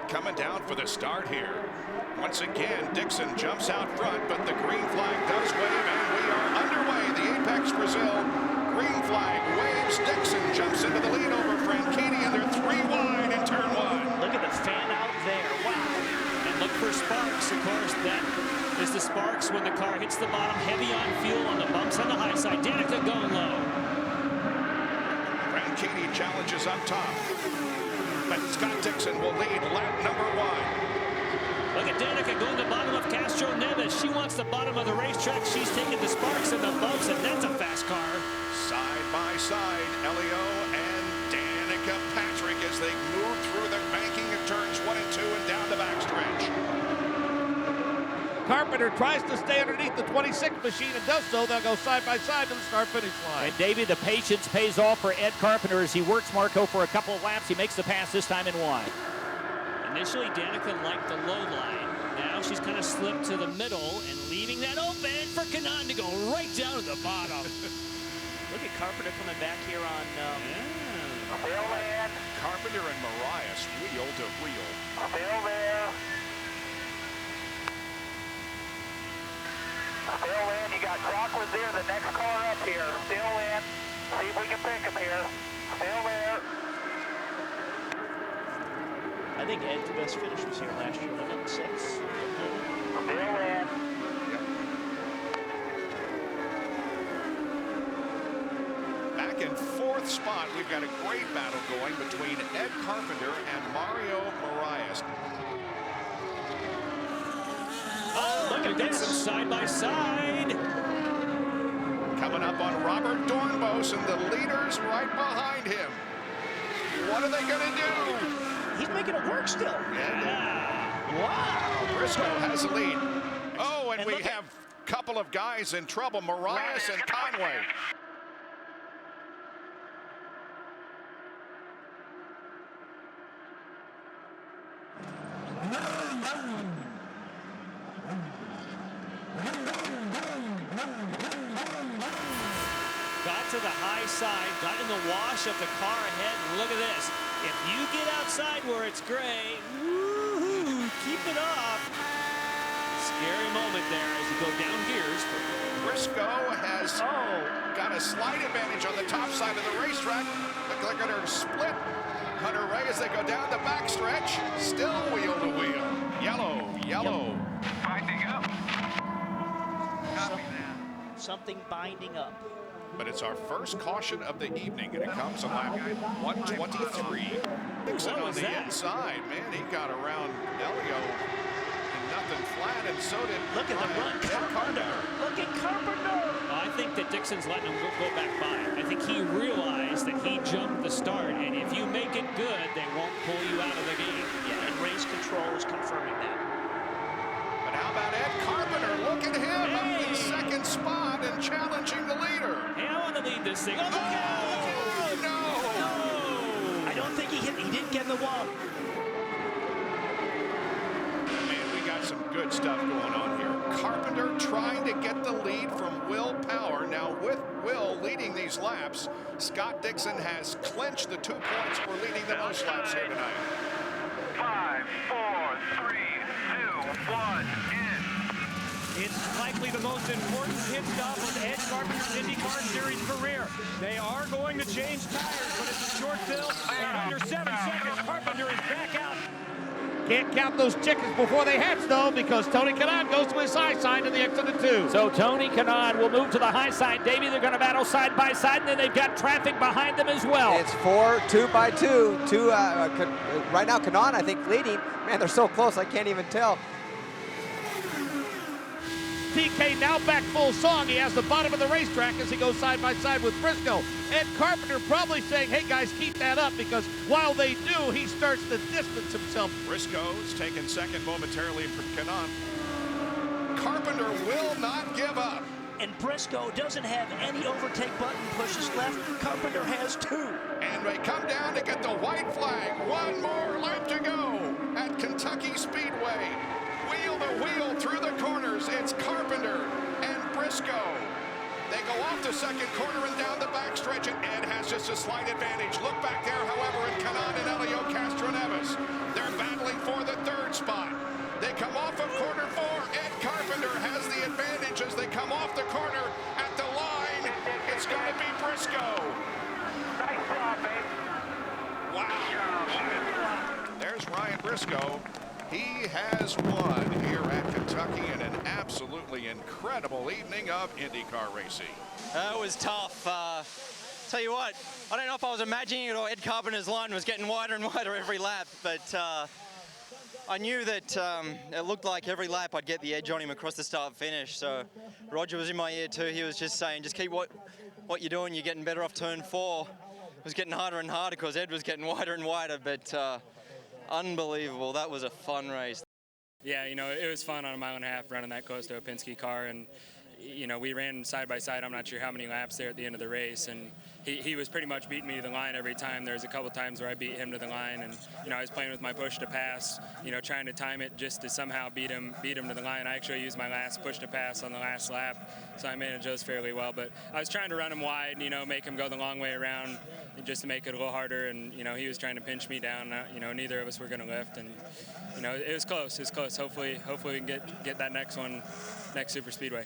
coming down for the start here. Once again, Dixon jumps out front, but the green flag does wave, and we are underway. The Apex Brazil green flag waves. Dixon jumps into the lead over Franchitti, and they're 3 wide in turn 1. Look at the fan out there. Wow. And look for sparks, of course. That is the sparks when the car hits the bottom, heavy on fuel on the bumps on the high side. Danica going low. Franchitti challenges up top, but Scott Dixon will lead lap number 1. Look at Danica going to the bottom of Castro Neves. She wants the bottom of the racetrack. She's taking the sparks and the bumps, and that's a fast car. Side by side, Elio and Danica Patrick as they move through the banking of turns 1 and 2 and down the backstretch. Carpenter tries to stay underneath the 26 machine and does so. They'll go side by side to the start-finish line. And Davey, the patience pays off for Ed Carpenter as he works Marco for a couple of laps. He makes the pass this time in wide. Initially, Danica liked the low line. Now she's kind of slipped to the middle and leaving that open for Kanaan to go right down to the bottom. Look at Carpenter coming back here on... Carpenter and Marias wheel to wheel. Still there. Still in. You got Crockwood there, the next car up here. Still in. See if we can pick him here. Still there. I think Ed's best finish was here last year, wasn't it? 6. Still in. Back in 4th spot, we've got a great battle going between Ed Carpenter and Mario Marias. Oh, look at this, side by side. Coming up on Robert Dornbos, and the leaders right behind him. What are they going to do? He's making it work still. Yeah. Wow. Briscoe has the lead. Oh, and we have a couple of guys in trouble, Marias and Conway. Got to the high side, got in the wash of the car ahead, and look at this. If you get outside where it's gray, woo-hoo, keep it up. Scary moment there as you go down gears. Briscoe has got a slight advantage on the top side of the racetrack. Look like they're split. Hunter Ray as they go down the backstretch, still wheel to wheel. Yellow. Binding up. Copy that. Something binding up. But it's our first caution of the evening, and it comes on lap 123. Dixon on the inside. Man, he got around Elio and nothing flat, and so did... Look at the run, Carpenter. Look at Carpenter. I think that Dixon's letting him go back by. I think he realized that he jumped the start, and if you make it good, they won't pull you out of the game. Yeah, and race control is confirming that. But how about Ed Carpenter? Look at him up in 2nd spot and challenging the leader. Hey, I want to lead this thing. Oh, no! I don't think he didn't get in the wall. Man, we got some good stuff going on here. Carpenter trying to get the lead from Will Power. Now with Will leading these laps, Scott Dixon has clinched the 2 points for leading the most laps here tonight. 5, 4, 3, 2, 1, in. It's likely the most important pit stop of Ed Carpenter's IndyCar Series career. They are going to change tires, but it's a short fill. And under 7 seconds, Carpenter is back out. Can't count those chickens before they hatch, though, because Tony Kanaan goes to his high side to the exit of 2. So Tony Kanaan will move to the high side. Davey, they're going to battle side by side, and then they've got traffic behind them as well. It's 4, 2 by 2. Right now, Kanaan, I think, leading. Man, they're so close, I can't even tell. TK now back full song. He has the bottom of the racetrack as he goes side by side with Briscoe. Ed Carpenter probably saying, hey guys, keep that up, because while they do, he starts to distance himself. Briscoe's taken 2nd momentarily from Kanaan. Carpenter will not give up. And Briscoe doesn't have any overtake button pushes left. Carpenter has 2. And they come down to get the white flag. 1 more lap to go at Kentucky Speedway. Wheel to wheel through the corners. It's Carpenter and Briscoe. They go off to the second corner and down the backstretch, and Ed has just a slight advantage. Look back there, however, at Canan and Elio Castroneves. They're battling for the third spot. They come off of corner 4. Ed Carpenter has the advantage as they come off the corner at the line. It's going to be Briscoe. Nice job, babe. Wow. There's Ryan Briscoe. He has won here at Kentucky in an absolutely incredible evening of IndyCar racing. It was tough. Tell you what, I don't know if I was imagining it or Ed Carpenter's line was getting wider and wider every lap, but I knew that it looked like every lap I'd get the edge on him across the start finish. So Roger was in my ear too. He was just saying, just keep what you're doing. You're getting better off turn 4. It was getting harder and harder because Ed was getting wider and wider, but unbelievable. That was a fun race. Yeah, you know, it was fun on a 1.5 mile running that close to a Penske car, and you know, we ran side by side. I'm not sure how many laps there at the end of the race, and he was pretty much beating me to the line every time. There was a couple times where I beat him to the line, and you know, I was playing with my push to pass, you know, trying to time it just to somehow beat him to the line. I actually used my last push to pass on the last lap, so I managed those fairly well. But I was trying to run him wide, you know, make him go the long way around, just to make it a little harder. And you know, he was trying to pinch me down. You know, neither of us were going to lift, and you know, it was close. It was close. Hopefully we can get that next one, next super speedway.